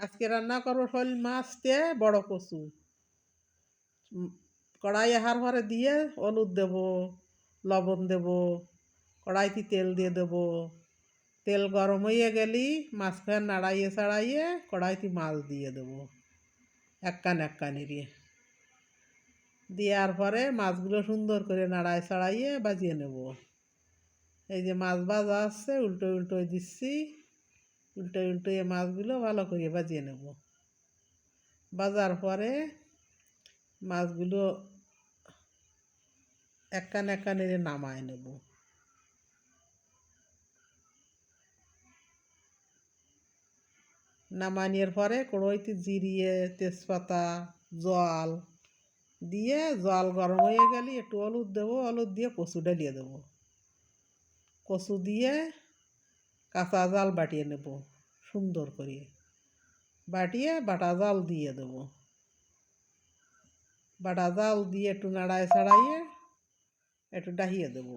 আজকে রান্না করবো শোল মাছ দিয়ে বড় কচু। উম, কড়াই আহার পরে দিয়ে হলুদ দেব, লবণ দেব, কড়াইতে তেল দিয়ে দেব। তেল গরম হয়ে গেলি মাছখান নাড়াইয়ে ছাড়াইয়ে কড়াইতে মাছ দিয়ে দেব এক কান এড়িয়ে। দেওয়ার পরে মাছগুলো সুন্দর করে নাড়ায় ছাড়াইয়ে বাজিয়ে নেব। এই যে মাছ ভাজা আছে উল্টো উল্টো দিচ্ছি, উল্টো উল্টো এই মাছগুলো ভালো করে বাজিয়ে নেব। ভাজার পরে মাছগুলো এক কান এড়ে নামায় নেব। নামানোর পরে কড়াইতে জিরিয়ে তেজপাতা জল দিয়ে, জল গরম হয়ে গেলে একটু হলুদ দেবো, হলুদ দিয়ে কচু ডালিয়ে দেবো। কচু দিয়ে কাঁচা জাল বাটিয়ে নেব সুন্দর করে, বাটিয়ে বাটা জাল দিয়ে দেবো। বাটা জাল দিয়ে একটু নাড়ায় ছাড়াইয়ে একটু ডাহিয়ে দেবো।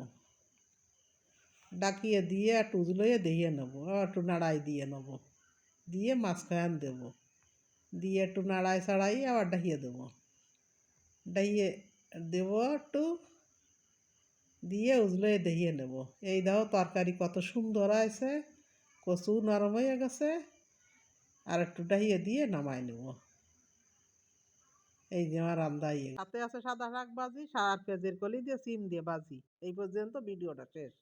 ডাকিয়ে দিয়ে একটু উজলইয়ে দিয়ে নেবো, একটু নাড়াই দিয়ে নেবো, দিয়ে মাঝখান দেবো, দিয়ে একটু নাড়ায় ছাড়াই আবার ডাহিয়ে দেবো। ডাহিয়ে দেবো একটু, দিয়ে উজলইয়ে দেখিয়ে নেব। এই দেখো তরকারি কত সুন্দর আছে, কচু নরম হয়ে গেছে। আর একটু ডাহিয়ে দিয়ে নামাই নেব। এই যে আমার রান্না ইয়ে। সাথে আছে সাদা শাক ভাজি, আর পেঁয়াজের কলি দিয়ে সিম দিয়ে ভাজি। এই পর্যন্ত ভিডিওটা শেষ।